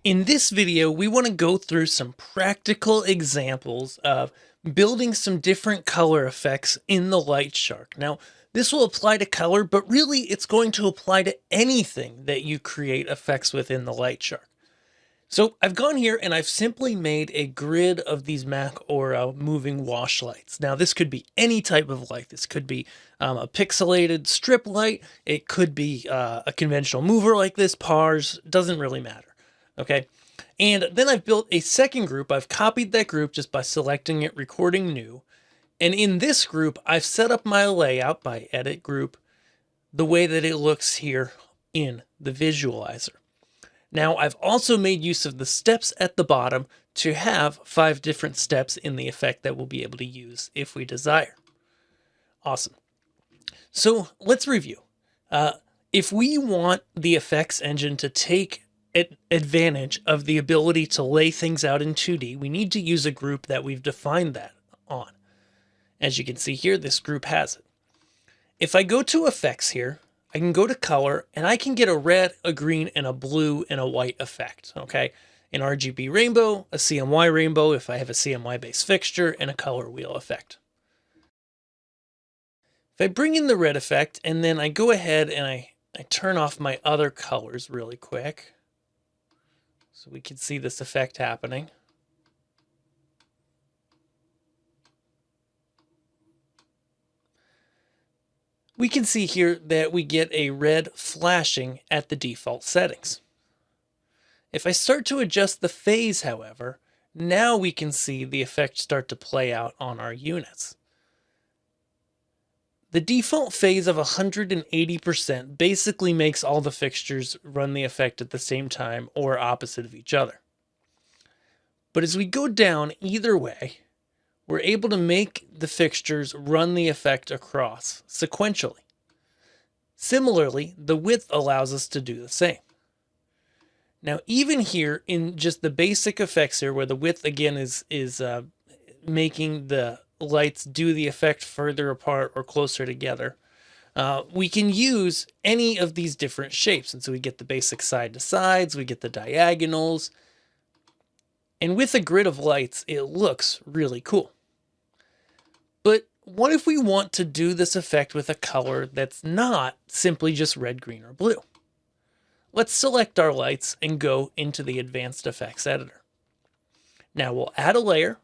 In this video, we want to go through some practical examples of building some different color effects in the LightShark. Now, this will apply to color, but really it's going to apply to anything that you create effects within the LightShark. So I've gone here and I've simply made a grid of these Mac Aura moving wash lights. Now, this could be any type of light. This could be a pixelated strip light. It could be a conventional mover like this, PARS, doesn't really matter. Okay, and then I've built a second group. I've copied that group just by selecting it, recording new. And in this group, I've set up my layout by edit group the way that it looks here in the visualizer. Now, I've also made use of the steps at the bottom to have 5 different steps in the effect that we'll be able to use if we desire. Awesome. So let's review. If we want the effects engine to take advantage of the ability to lay things out in 2D, we need to use a group that we've defined that on. As you can see here, this group has it. If I go to effects here, I can go to color and I can get a red, a green, and a blue and a white effect. Okay, an RGB rainbow, a CMY rainbow if I have a CMY based fixture, and a color wheel effect. If I bring in the red effect and then I go ahead and I turn off my other colors really quick, so we can see this effect happening. We can see here that we get a red flashing at the default settings. If I start to adjust the phase, however, now we can see the effect start to play out on our units. The default phase of 180% basically makes all the fixtures run the effect at the same time or opposite of each other. But as we go down either way, we're able to make the fixtures run the effect across sequentially. Similarly, the width allows us to do the same. Now, even here in just the basic effects here, where the width again is making the lights do the effect further apart or closer together, we can use any of these different shapes. And so we get the basic side to sides, we get the diagonals, and with a grid of lights, it looks really cool. But what if we want to do this effect with a color that's not simply just red, green, or blue? Let's select our lights and go into the advanced effects editor. Now we'll add a layer.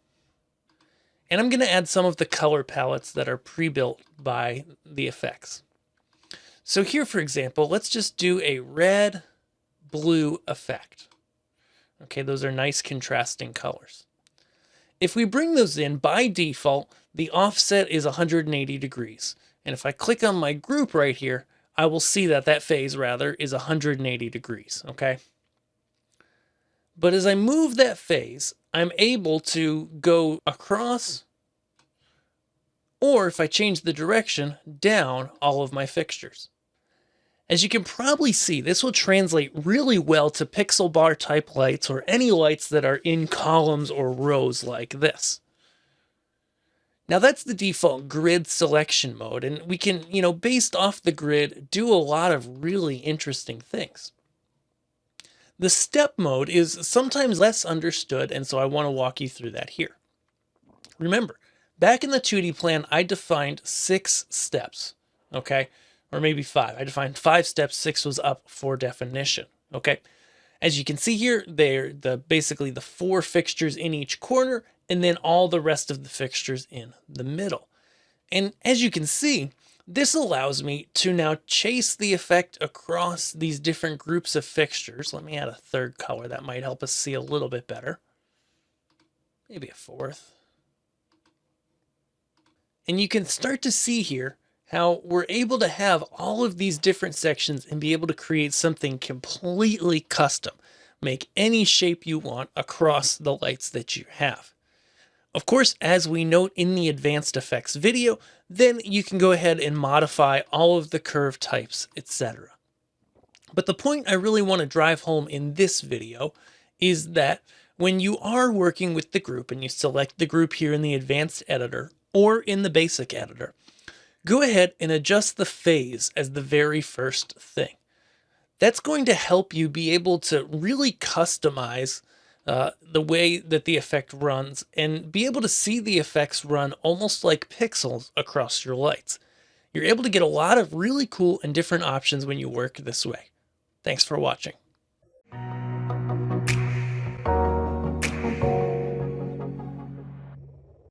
And I'm going to add some of the color palettes that are pre-built by the effects. So here, for example, let's just do a red, blue effect. Okay, those are nice contrasting colors. If we bring those in, by default, the offset is 180 degrees. And if I click on my group right here, I will see that that phase, rather, is 180 degrees, okay? But as I move that phase, I'm able to go across, or if I change the direction, down all of my fixtures. As you can probably see, this will translate really well to pixel bar type lights or any lights that are in columns or rows like this. Now that's the default grid selection mode, and we can, based off the grid, do a lot of really interesting things. The step mode is sometimes less understood, and so I want to walk you through that here. Remember, back in the 2D plan, I defined 6 steps, okay? Or maybe 5. I defined 5 steps, 6 was up for definition, okay? As you can see here, they're basically the 4 fixtures in each corner, and then all the rest of the fixtures in the middle. And as you can see, this allows me to now chase the effect across these different groups of fixtures. Let me add a third color that might help us see a little bit better. Maybe a fourth. And you can start to see here how we're able to have all of these different sections and be able to create something completely custom. Make any shape you want across the lights that you have. Of course, as we note in the advanced effects video, then you can go ahead and modify all of the curve types, etc. But the point I really want to drive home in this video is that when you are working with the group and you select the group here in the advanced editor or in the basic editor, go ahead and adjust the phase as the very first thing. That's going to help you be able to really customize the way that the effect runs and be able to see the effects run almost like pixels across your lights. You're able to get a lot of really cool and different options when you work this way. Thanks for watching.